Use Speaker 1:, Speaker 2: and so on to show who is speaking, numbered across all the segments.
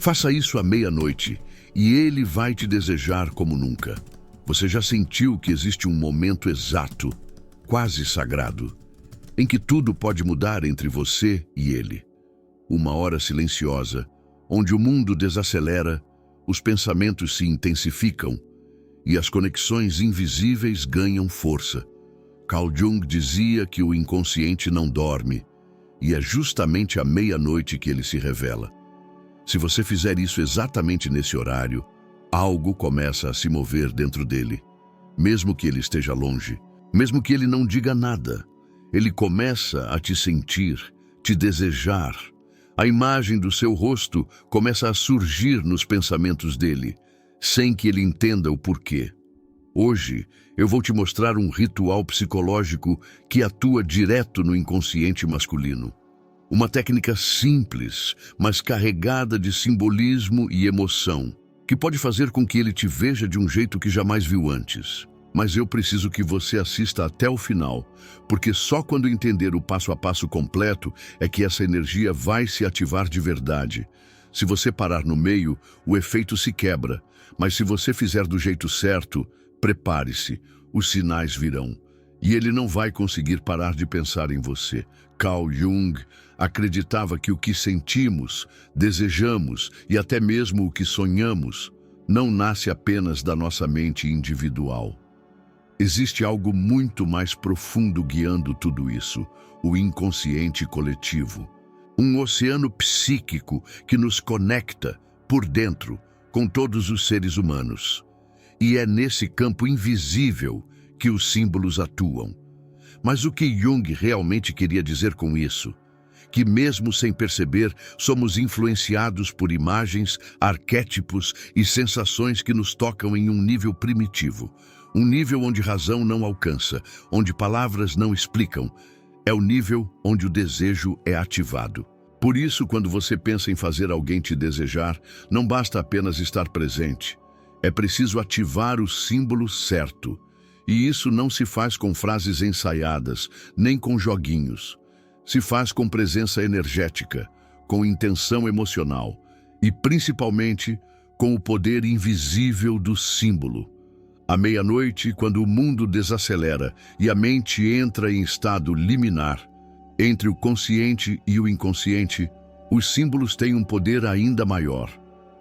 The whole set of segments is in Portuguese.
Speaker 1: Faça isso à meia-noite e ele vai te desejar como nunca. Você já sentiu que existe um momento exato, quase sagrado, em que tudo pode mudar entre você e ele? Uma hora silenciosa, onde o mundo desacelera, os pensamentos se intensificam e as conexões invisíveis ganham força. Carl Jung dizia que o inconsciente não dorme, e é justamente à meia-noite que ele se revela. Se você fizer isso exatamente nesse horário, algo começa a se mover dentro dele. Mesmo que ele esteja longe, mesmo que ele não diga nada, ele começa a te sentir, te desejar. A imagem do seu rosto começa a surgir nos pensamentos dele, sem que ele entenda o porquê. Hoje, eu vou te mostrar um ritual psicológico que atua direto no inconsciente masculino. Uma técnica simples, mas carregada de simbolismo e emoção, que pode fazer com que ele te veja de um jeito que jamais viu antes. Mas eu preciso que você assista até o final, porque só quando entender o passo a passo completo é que essa energia vai se ativar de verdade. Se você parar no meio, o efeito se quebra, mas se você fizer do jeito certo, prepare-se, os sinais virão. E ele não vai conseguir parar de pensar em você. Carl Jung acreditava que o que sentimos, desejamos e até mesmo o que sonhamos não nasce apenas da nossa mente individual. Existe algo muito mais profundo guiando tudo isso, o inconsciente coletivo. Um oceano psíquico que nos conecta, por dentro, com todos os seres humanos. E é nesse campo invisível que os símbolos atuam. Mas o que Jung realmente queria dizer com isso? Que mesmo sem perceber, somos influenciados por imagens, arquétipos e sensações que nos tocam em um nível primitivo. Um nível onde razão não alcança, onde palavras não explicam. É o nível onde o desejo é ativado. Por isso, quando você pensa em fazer alguém te desejar, não basta apenas estar presente. É preciso ativar o símbolo certo. E isso não se faz com frases ensaiadas, nem com joguinhos. Se faz com presença energética, com intenção emocional e, principalmente, com o poder invisível do símbolo. À meia-noite, quando o mundo desacelera e a mente entra em estado liminar, entre o consciente e o inconsciente, os símbolos têm um poder ainda maior.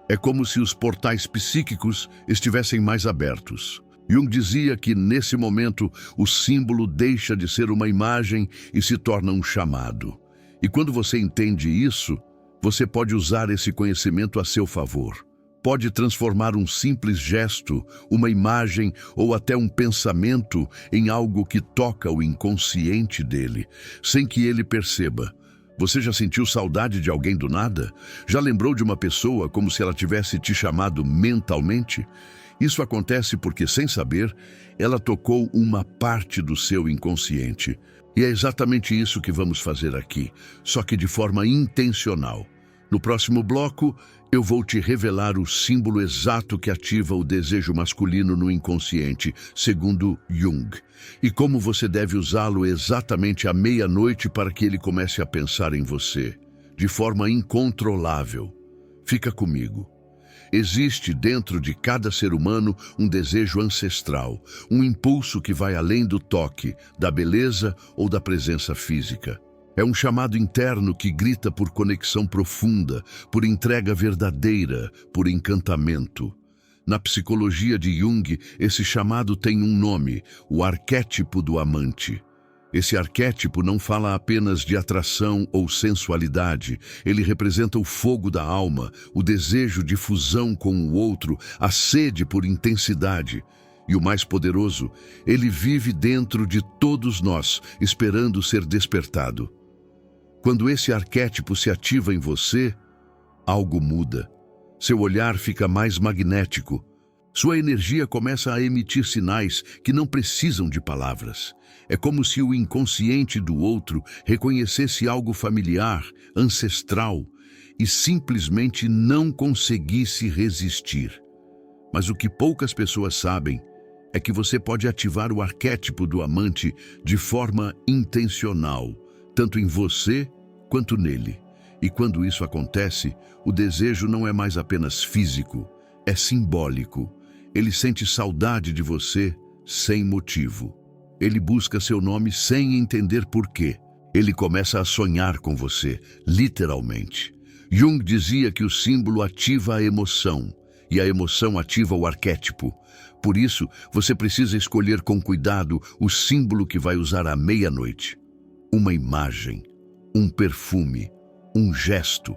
Speaker 1: É como se os portais psíquicos estivessem mais abertos. Jung dizia que, nesse momento, o símbolo deixa de ser uma imagem e se torna um chamado. E quando você entende isso, você pode usar esse conhecimento a seu favor. Pode transformar um simples gesto, uma imagem ou até um pensamento em algo que toca o inconsciente dele, sem que ele perceba. Você já sentiu saudade de alguém do nada? Já lembrou de uma pessoa como se ela tivesse te chamado mentalmente? Isso acontece porque, sem saber, ela tocou uma parte do seu inconsciente. E é exatamente isso que vamos fazer aqui, só que de forma intencional. No próximo bloco, eu vou te revelar o símbolo exato que ativa o desejo masculino no inconsciente, segundo Jung, e como você deve usá-lo exatamente à meia-noite para que ele comece a pensar em você, de forma incontrolável. Fica comigo. Existe dentro de cada ser humano um desejo ancestral, um impulso que vai além do toque, da beleza ou da presença física. É um chamado interno que grita por conexão profunda, por entrega verdadeira, por encantamento. Na psicologia de Jung, esse chamado tem um nome, o arquétipo do amante. Esse arquétipo não fala apenas de atração ou sensualidade, ele representa o fogo da alma, o desejo de fusão com o outro, a sede por intensidade. E o mais poderoso, ele vive dentro de todos nós, esperando ser despertado. Quando esse arquétipo se ativa em você, algo muda. Seu olhar fica mais magnético. Sua energia começa a emitir sinais que não precisam de palavras. É como se o inconsciente do outro reconhecesse algo familiar, ancestral, e simplesmente não conseguisse resistir. Mas o que poucas pessoas sabem é que você pode ativar o arquétipo do amante de forma intencional, tanto em você quanto nele. E quando isso acontece, o desejo não é mais apenas físico, é simbólico. Ele sente saudade de você sem motivo. Ele busca seu nome sem entender porquê. Ele começa a sonhar com você, literalmente. Jung dizia que o símbolo ativa a emoção, e a emoção ativa o arquétipo. Por isso, você precisa escolher com cuidado o símbolo que vai usar à meia-noite. Uma imagem, um perfume, um gesto,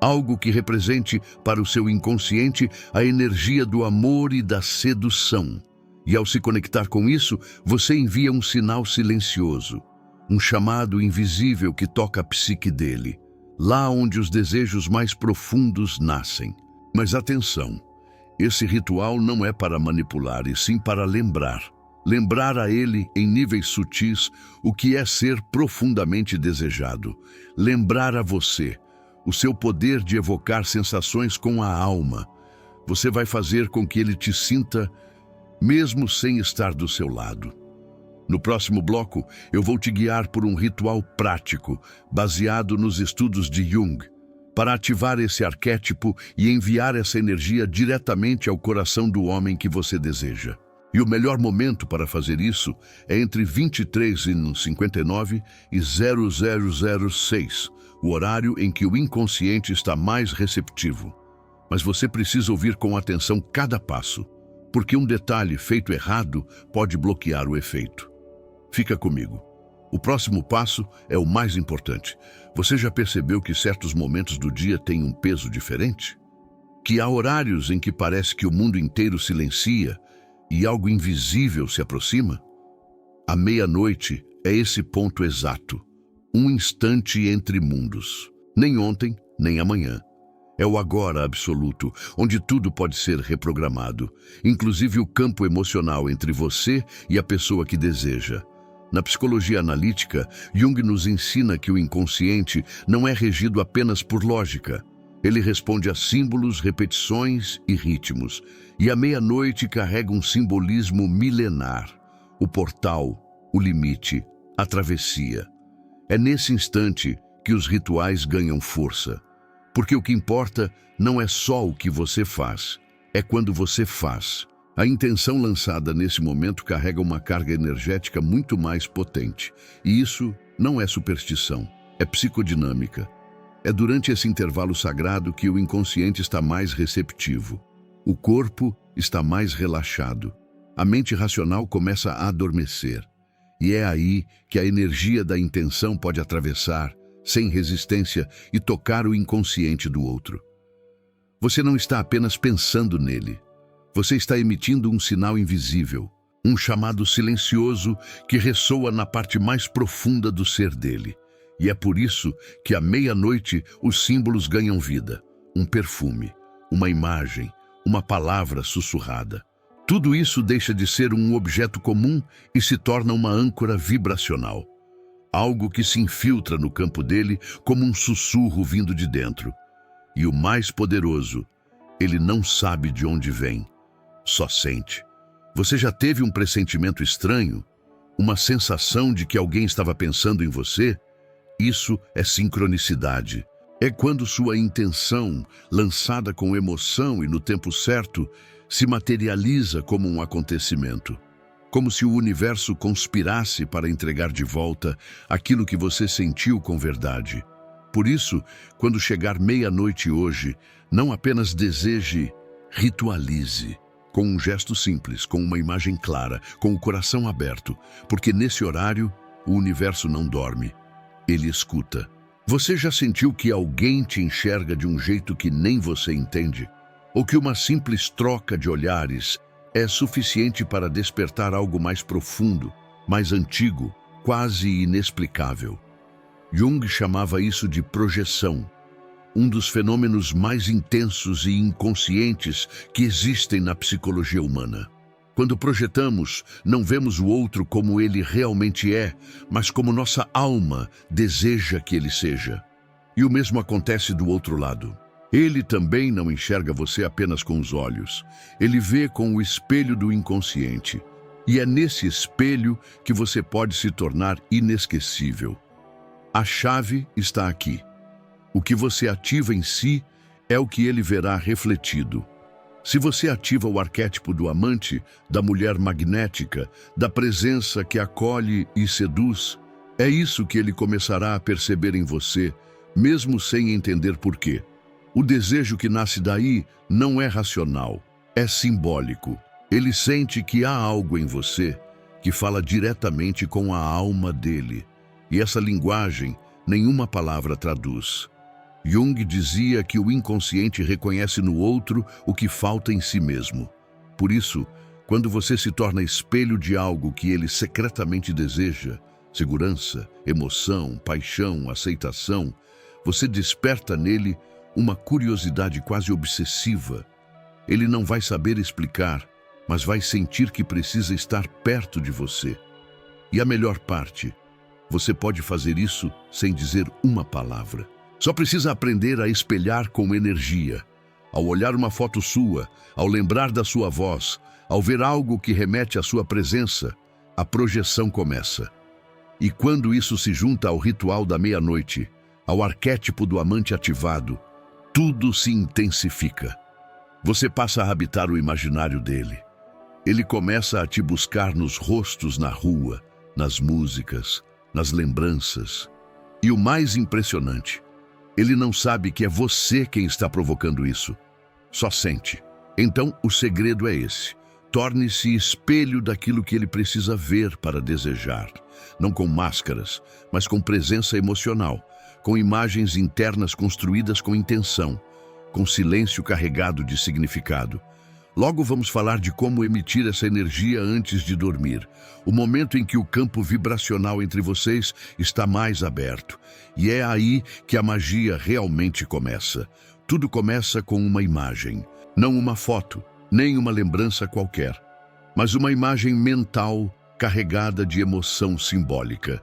Speaker 1: algo que represente para o seu inconsciente a energia do amor e da sedução. E ao se conectar com isso, você envia um sinal silencioso, um chamado invisível que toca a psique dele, lá onde os desejos mais profundos nascem. Mas atenção, esse ritual não é para manipular, e sim para lembrar. Lembrar a ele, em níveis sutis, o que é ser profundamente desejado. Lembrar a você, o seu poder de evocar sensações com a alma. Você vai fazer com que ele te sinta, mesmo sem estar do seu lado. No próximo bloco, eu vou te guiar por um ritual prático, baseado nos estudos de Jung, para ativar esse arquétipo e enviar essa energia diretamente ao coração do homem que você deseja. E o melhor momento para fazer isso é entre 23h59 e 0006, o horário em que o inconsciente está mais receptivo. Mas você precisa ouvir com atenção cada passo, porque um detalhe feito errado pode bloquear o efeito. Fica comigo. O próximo passo é o mais importante. Você já percebeu que certos momentos do dia têm um peso diferente? Que há horários em que parece que o mundo inteiro silencia e algo invisível se aproxima? A meia-noite é esse ponto exato, um instante entre mundos. Nem ontem, nem amanhã. É o agora absoluto, onde tudo pode ser reprogramado, inclusive o campo emocional entre você e a pessoa que deseja. Na psicologia analítica, Jung nos ensina que o inconsciente não é regido apenas por lógica. Ele responde a símbolos, repetições e ritmos. E a meia-noite carrega um simbolismo milenar. O portal, o limite, a travessia. É nesse instante que os rituais ganham força. Porque o que importa não é só o que você faz, é quando você faz. A intenção lançada nesse momento carrega uma carga energética muito mais potente. E isso não é superstição, é psicodinâmica. É durante esse intervalo sagrado que o inconsciente está mais receptivo. O corpo está mais relaxado. A mente racional começa a adormecer. E é aí que a energia da intenção pode atravessar, sem resistência, e tocar o inconsciente do outro. Você não está apenas pensando nele. Você está emitindo um sinal invisível, um chamado silencioso que ressoa na parte mais profunda do ser dele. E é por isso que à meia-noite os símbolos ganham vida. Um perfume, uma imagem, uma palavra sussurrada. Tudo isso deixa de ser um objeto comum e se torna uma âncora vibracional. Algo que se infiltra no campo dele como um sussurro vindo de dentro. E o mais poderoso, ele não sabe de onde vem, só sente. Você já teve um pressentimento estranho? Uma sensação de que alguém estava pensando em você? Isso é sincronicidade. É quando sua intenção, lançada com emoção e no tempo certo, se materializa como um acontecimento. Como se o universo conspirasse para entregar de volta aquilo que você sentiu com verdade. Por isso, quando chegar meia-noite hoje, não apenas deseje, ritualize. Com um gesto simples, com uma imagem clara, com o coração aberto, porque nesse horário, o universo não dorme, ele escuta. Você já sentiu que alguém te enxerga de um jeito que nem você entende? Ou que uma simples troca de olhares é suficiente para despertar algo mais profundo, mais antigo, quase inexplicável? Jung chamava isso de projeção, um dos fenômenos mais intensos e inconscientes que existem na psicologia humana. Quando projetamos, não vemos o outro como ele realmente é, mas como nossa alma deseja que ele seja. E o mesmo acontece do outro lado. Ele também não enxerga você apenas com os olhos. Ele vê com o espelho do inconsciente. E é nesse espelho que você pode se tornar inesquecível. A chave está aqui. O que você ativa em si é o que ele verá refletido. Se você ativa o arquétipo do amante, da mulher magnética, da presença que acolhe e seduz, é isso que ele começará a perceber em você, mesmo sem entender por quê. O desejo que nasce daí não é racional, é simbólico. Ele sente que há algo em você que fala diretamente com a alma dele. E essa linguagem, nenhuma palavra traduz. Jung dizia que o inconsciente reconhece no outro o que falta em si mesmo. Por isso, quando você se torna espelho de algo que ele secretamente deseja, segurança, emoção, paixão, aceitação, você desperta nele uma curiosidade quase obsessiva. Ele não vai saber explicar, mas vai sentir que precisa estar perto de você. E a melhor parte, você pode fazer isso sem dizer uma palavra. Só precisa aprender a espelhar com energia. Ao olhar uma foto sua, ao lembrar da sua voz, ao ver algo que remete à sua presença, a projeção começa. E quando isso se junta ao ritual da meia-noite, ao arquétipo do amante ativado, tudo se intensifica. Você passa a habitar o imaginário dele. Ele começa a te buscar nos rostos na rua, nas músicas, nas lembranças. E o mais impressionante, ele não sabe que é você quem está provocando isso. Só sente. Então, o segredo é esse. Torne-se espelho daquilo que ele precisa ver para desejar. Não com máscaras, mas com presença emocional, com imagens internas construídas com intenção, com silêncio carregado de significado. Logo vamos falar de como emitir essa energia antes de dormir, o momento em que o campo vibracional entre vocês está mais aberto. E é aí que a magia realmente começa. Tudo começa com uma imagem, não uma foto, nem uma lembrança qualquer, mas uma imagem mental carregada de emoção simbólica.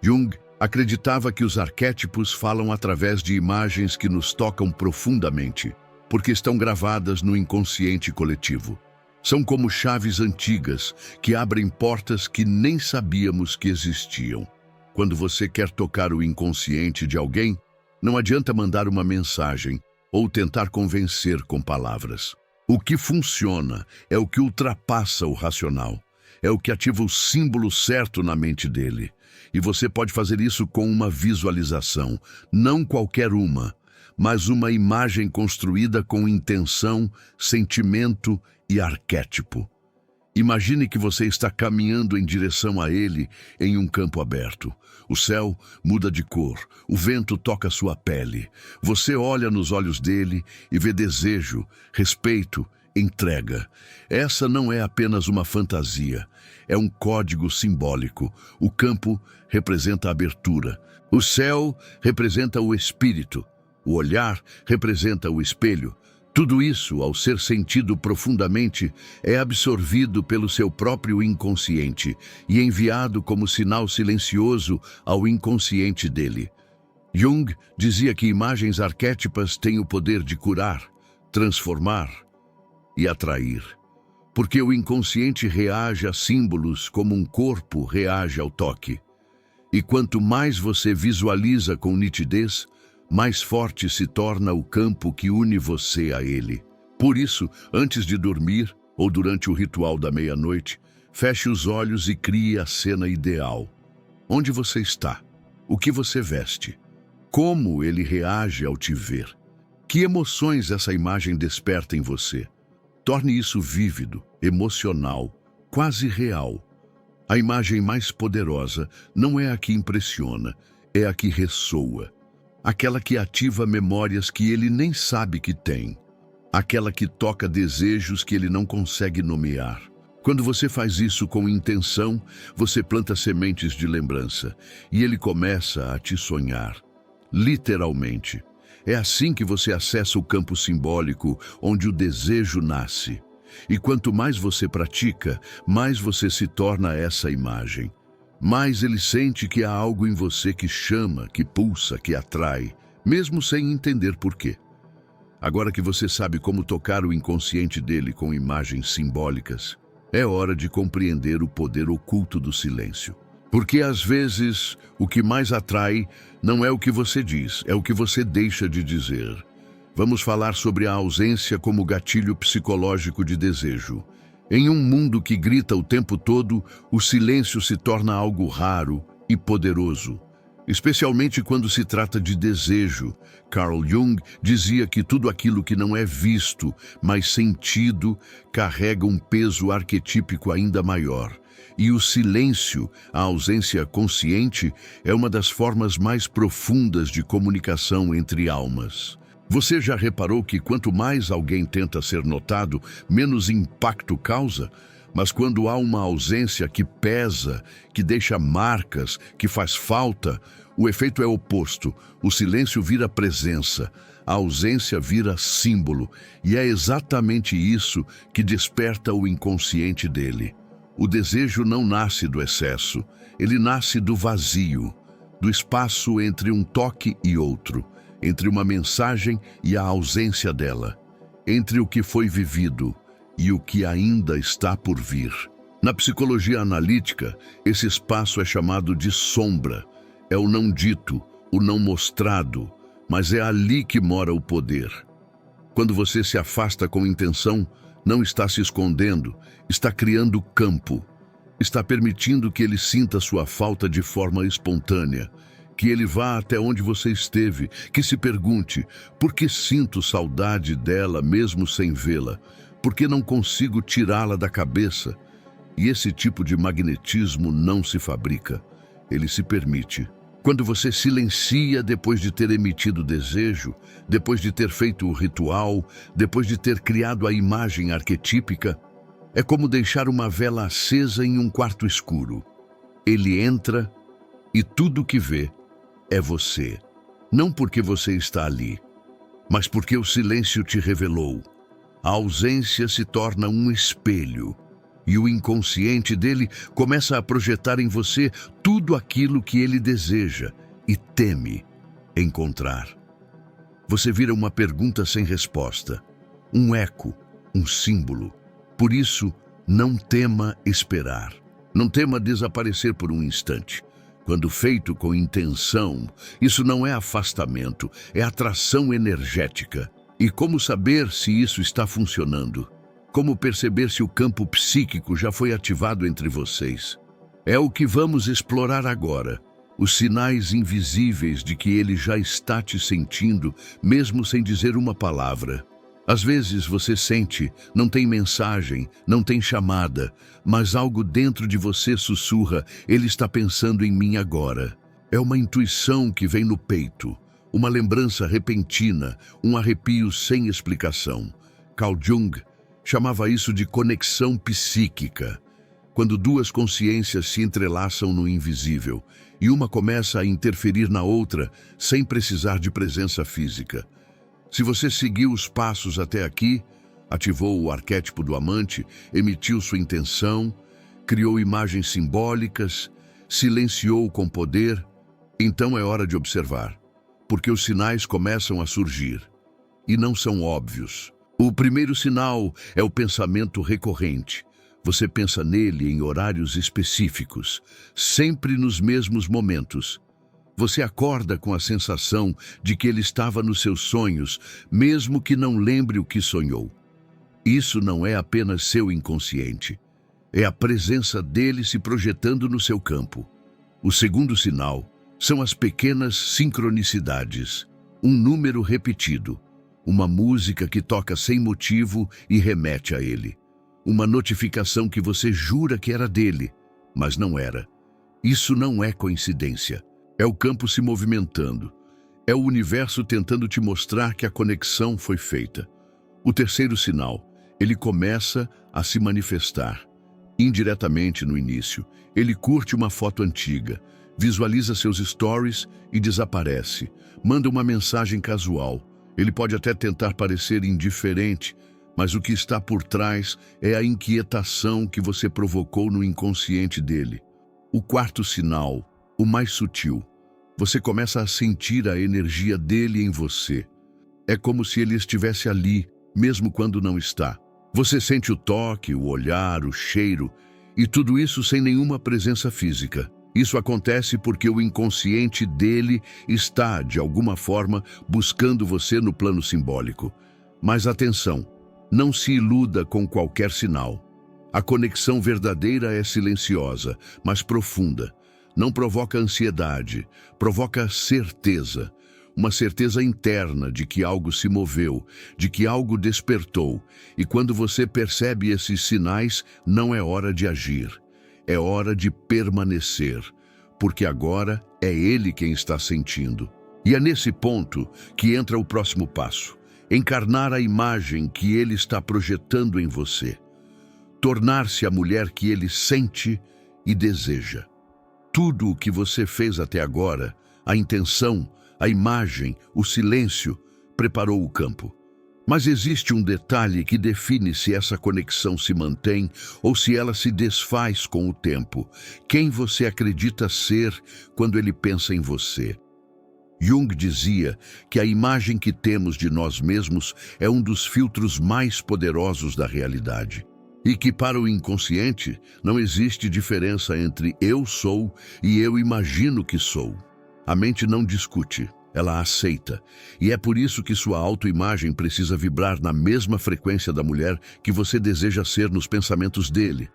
Speaker 1: Jung acreditava que os arquétipos falam através de imagens que nos tocam profundamente, porque estão gravadas no inconsciente coletivo. São como chaves antigas que abrem portas que nem sabíamos que existiam. Quando você quer tocar o inconsciente de alguém, não adianta mandar uma mensagem ou tentar convencer com palavras. O que funciona é o que ultrapassa o racional. É o que ativa o símbolo certo na mente dele. E você pode fazer isso com uma visualização, não qualquer uma, mas uma imagem construída com intenção, sentimento e arquétipo. Imagine que você está caminhando em direção a ele em um campo aberto. O céu muda de cor, o vento toca sua pele. Você olha nos olhos dele e vê desejo, respeito, entrega. Essa não é apenas uma fantasia, é um código simbólico. O campo representa a abertura, o céu representa o espírito. O olhar representa o espelho. Tudo isso, ao ser sentido profundamente, é absorvido pelo seu próprio inconsciente e enviado como sinal silencioso ao inconsciente dele. Jung dizia que imagens arquétipas têm o poder de curar, transformar e atrair, porque o inconsciente reage a símbolos como um corpo reage ao toque. E quanto mais você visualiza com nitidez, mais forte se torna o campo que une você a ele. Por isso, antes de dormir ou durante o ritual da meia-noite, feche os olhos e crie a cena ideal. Onde você está? O que você veste? Como ele reage ao te ver? Que emoções essa imagem desperta em você? Torne isso vívido, emocional, quase real. A imagem mais poderosa não é a que impressiona, é a que ressoa. Aquela que ativa memórias que ele nem sabe que tem. Aquela que toca desejos que ele não consegue nomear. Quando você faz isso com intenção, você planta sementes de lembrança e ele começa a te sonhar. Literalmente. É assim que você acessa o campo simbólico onde o desejo nasce. E quanto mais você pratica, mais você se torna essa imagem. Mais ele sente que há algo em você que chama, que pulsa, que atrai, mesmo sem entender por quê. Agora que você sabe como tocar o inconsciente dele com imagens simbólicas, é hora de compreender o poder oculto do silêncio. Porque às vezes o que mais atrai não é o que você diz, é o que você deixa de dizer. Vamos falar sobre a ausência como gatilho psicológico de desejo. Em um mundo que grita o tempo todo, o silêncio se torna algo raro e poderoso. Especialmente quando se trata de desejo. Carl Jung dizia que tudo aquilo que não é visto, mas sentido, carrega um peso arquetípico ainda maior. E o silêncio, a ausência consciente, é uma das formas mais profundas de comunicação entre almas. Você já reparou que quanto mais alguém tenta ser notado, menos impacto causa? Mas quando há uma ausência que pesa, que deixa marcas, que faz falta, o efeito é oposto. O silêncio vira presença, a ausência vira símbolo, e é exatamente isso que desperta o inconsciente dele. O desejo não nasce do excesso, ele nasce do vazio, do espaço entre um toque e outro, entre uma mensagem e a ausência dela, entre o que foi vivido e o que ainda está por vir. Na psicologia analítica, esse espaço é chamado de sombra. É o não dito, o não mostrado, mas é ali que mora o poder. Quando você se afasta com intenção, não está se escondendo, está criando campo. Está permitindo que ele sinta sua falta de forma espontânea, que ele vá até onde você esteve, que se pergunte: por que sinto saudade dela mesmo sem vê-la? Por que não consigo tirá-la da cabeça? E esse tipo de magnetismo não se fabrica, ele se permite. Quando você silencia depois de ter emitido desejo, depois de ter feito o ritual, depois de ter criado a imagem arquetípica, é como deixar uma vela acesa em um quarto escuro. Ele entra e tudo o que vê é você. Não porque você está ali, mas porque o silêncio te revelou. A ausência se torna um espelho, e o inconsciente dele começa a projetar em você tudo aquilo que ele deseja e teme encontrar. Você vira uma pergunta sem resposta, um eco, um símbolo. Por isso, não tema esperar. Não tema desaparecer por um instante. Quando feito com intenção, isso não é afastamento, é atração energética. E como saber se isso está funcionando? Como perceber se o campo psíquico já foi ativado entre vocês? É o que vamos explorar agora. Os sinais invisíveis de que ele já está te sentindo, mesmo sem dizer uma palavra. Às vezes você sente, não tem mensagem, não tem chamada, mas algo dentro de você sussurra: ele está pensando em mim agora. É uma intuição que vem no peito, uma lembrança repentina, um arrepio sem explicação. Carl Jung chamava isso de conexão psíquica, quando duas consciências se entrelaçam no invisível e uma começa a interferir na outra sem precisar de presença física. Se você seguiu os passos até aqui, ativou o arquétipo do amante, emitiu sua intenção, criou imagens simbólicas, silenciou com poder, então é hora de observar, porque os sinais começam a surgir e não são óbvios. O primeiro sinal é o pensamento recorrente. Você pensa nele em horários específicos, sempre nos mesmos momentos. Você acorda com a sensação de que ele estava nos seus sonhos, mesmo que não lembre o que sonhou. Isso não é apenas seu inconsciente. É a presença dele se projetando no seu campo. O segundo sinal são as pequenas sincronicidades. Um número repetido. Uma música que toca sem motivo e remete a ele. Uma notificação que você jura que era dele, mas não era. Isso não é coincidência. É o campo se movimentando. É o universo tentando te mostrar que a conexão foi feita. O terceiro sinal, ele começa a se manifestar. Indiretamente no início, ele curte uma foto antiga, visualiza seus stories e desaparece. Manda uma mensagem casual. Ele pode até tentar parecer indiferente, mas o que está por trás é a inquietação que você provocou no inconsciente dele. O quarto sinal, o mais sutil. Você começa a sentir a energia dele em você. É como se ele estivesse ali, mesmo quando não está. Você sente o toque, o olhar, o cheiro, e tudo isso sem nenhuma presença física. Isso acontece porque o inconsciente dele está, de alguma forma, buscando você no plano simbólico. Mas atenção, não se iluda com qualquer sinal. A conexão verdadeira é silenciosa, mas profunda. Não provoca ansiedade, provoca certeza. Uma certeza interna de que algo se moveu, de que algo despertou. E quando você percebe esses sinais, não é hora de agir. É hora de permanecer, porque agora é ele quem está sentindo. E é nesse ponto que entra o próximo passo: encarnar a imagem que ele está projetando em você. Tornar-se a mulher que ele sente e deseja. Tudo o que você fez até agora, a intenção, a imagem, o silêncio, preparou o campo. Mas existe um detalhe que define se essa conexão se mantém ou se ela se desfaz com o tempo. Quem você acredita ser quando ele pensa em você? Jung dizia que a imagem que temos de nós mesmos é um dos filtros mais poderosos da realidade. E que para o inconsciente não existe diferença entre eu sou e eu imagino que sou. A mente não discute, ela aceita. E é por isso que sua autoimagem precisa vibrar na mesma frequência da mulher que você deseja ser nos pensamentos dele.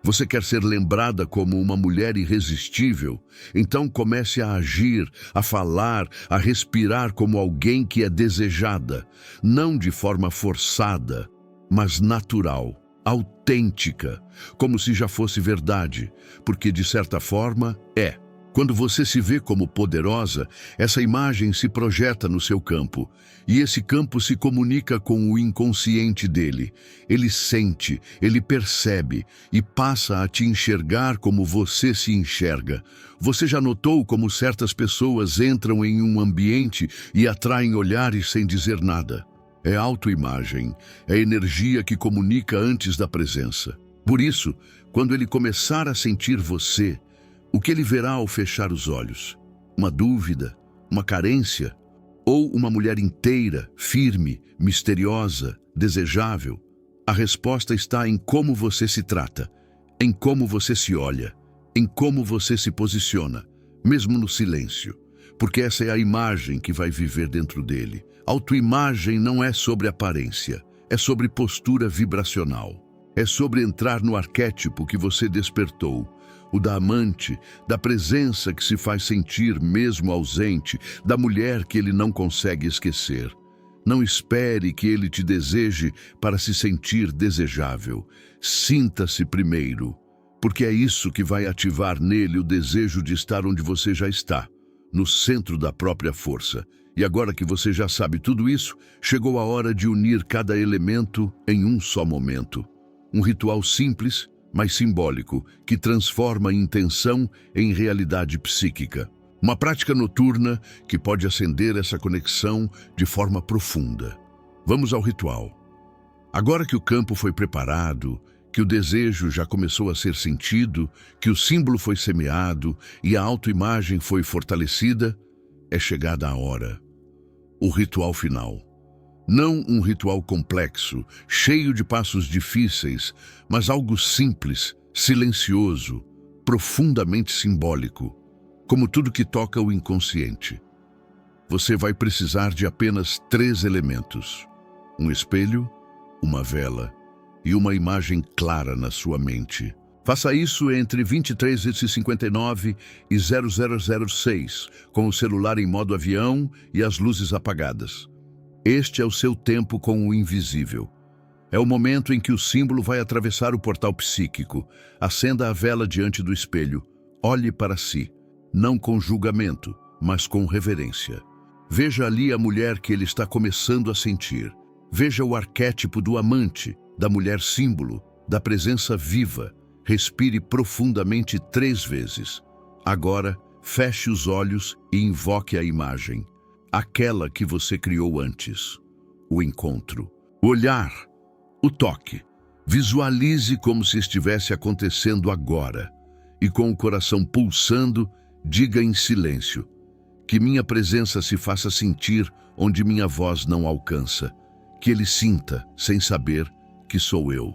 Speaker 1: Você quer ser lembrada como uma mulher irresistível? Então comece a agir, a falar, a respirar como alguém que é desejada. Não de forma forçada, mas natural. Autêntica, como se já fosse verdade, porque de certa forma é. Quando você se vê como poderosa, essa imagem se projeta no seu campo, e esse campo se comunica com o inconsciente dele. Ele sente, ele percebe e passa a te enxergar como você se enxerga. Você já notou como certas pessoas entram em um ambiente e atraem olhares sem dizer nada? É autoimagem, é energia que comunica antes da presença. Por isso, quando ele começar a sentir você, o que ele verá ao fechar os olhos? Uma dúvida, uma carência? Ou uma mulher inteira, firme, misteriosa, desejável? A resposta está em como você se trata, em como você se olha, em como você se posiciona, mesmo no silêncio. Porque essa é a imagem que vai viver dentro dele. Autoimagem não é sobre aparência, é sobre postura vibracional. É sobre entrar no arquétipo que você despertou, o da amante, da presença que se faz sentir mesmo ausente, da mulher que ele não consegue esquecer. Não espere que ele te deseje para se sentir desejável. Sinta-se primeiro, porque é isso que vai ativar nele o desejo de estar onde você já está, no centro da própria força. E agora que você já sabe tudo isso, chegou a hora de unir cada elemento em um só momento. Um ritual simples, mas simbólico, que transforma a intenção em realidade psíquica. Uma prática noturna que pode acender essa conexão de forma profunda. Vamos ao ritual. Agora que o campo foi preparado, que o desejo já começou a ser sentido, que o símbolo foi semeado e a autoimagem foi fortalecida, é chegada a hora. O ritual final. Não um ritual complexo, cheio de passos difíceis, mas algo simples, silencioso, profundamente simbólico, como tudo que toca o inconsciente. Você vai precisar de apenas 3 elementos: um espelho, uma vela e uma imagem clara na sua mente. Faça isso entre 23h59 e 0006, com o celular em modo avião e as luzes apagadas. Este é o seu tempo com o invisível. É o momento em que o símbolo vai atravessar o portal psíquico. Acenda a vela diante do espelho. Olhe para si, não com julgamento, mas com reverência. Veja ali a mulher que ele está começando a sentir. Veja o arquétipo do amante, da mulher símbolo, da presença viva. Respire profundamente 3 vezes. Agora, feche os olhos e invoque a imagem. Aquela que você criou antes. O encontro. O olhar. O toque. Visualize como se estivesse acontecendo agora. E com o coração pulsando, diga em silêncio: que minha presença se faça sentir onde minha voz não alcança. Que ele sinta, sem saber, que sou eu.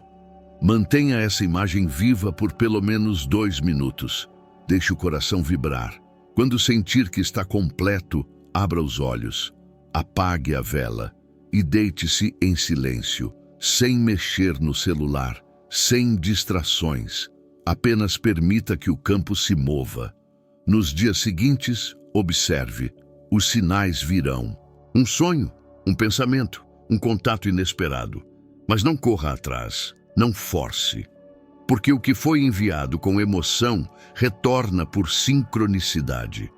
Speaker 1: Mantenha essa imagem viva por pelo menos 2 minutos. Deixe o coração vibrar. Quando sentir que está completo, abra os olhos, apague a vela e deite-se em silêncio, sem mexer no celular, sem distrações. Apenas permita que o campo se mova. Nos dias seguintes, observe. Os sinais virão. Um sonho, um pensamento, um contato inesperado. Mas não corra atrás, não force. Porque o que foi enviado com emoção retorna por sincronicidade.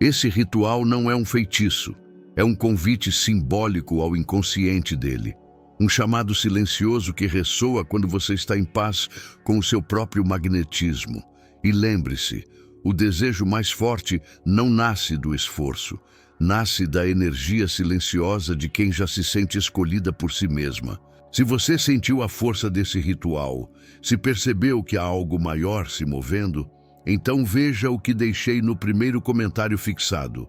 Speaker 1: Esse ritual não é um feitiço, é um convite simbólico ao inconsciente dele. Um chamado silencioso que ressoa quando você está em paz com o seu próprio magnetismo. E lembre-se, o desejo mais forte não nasce do esforço, nasce da energia silenciosa de quem já se sente escolhida por si mesma. Se você sentiu a força desse ritual, se percebeu que há algo maior se movendo, então veja o que deixei no primeiro comentário fixado.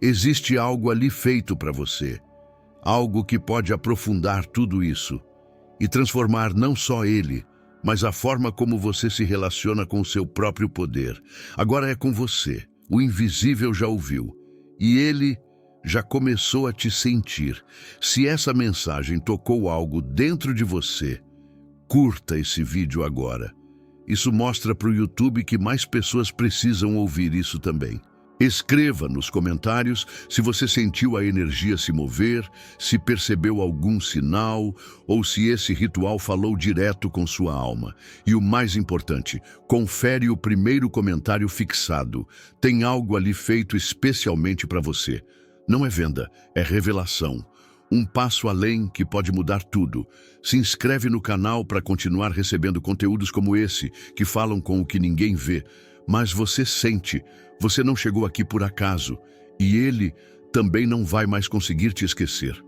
Speaker 1: Existe algo ali feito para você, algo que pode aprofundar tudo isso e transformar não só ele, mas a forma como você se relaciona com o seu próprio poder. Agora é com você. O invisível já ouviu e ele já começou a te sentir. Se essa mensagem tocou algo dentro de você, curta esse vídeo agora. Isso mostra para o YouTube que mais pessoas precisam ouvir isso também. Escreva nos comentários se você sentiu a energia se mover, se percebeu algum sinal ou se esse ritual falou direto com sua alma. E o mais importante, confere o primeiro comentário fixado. Tem algo ali feito especialmente para você. Não é venda, é revelação. Um passo além que pode mudar tudo. Se inscreve no canal para continuar recebendo conteúdos como esse, que falam com o que ninguém vê. Mas você sente, você não chegou aqui por acaso. E ele também não vai mais conseguir te esquecer.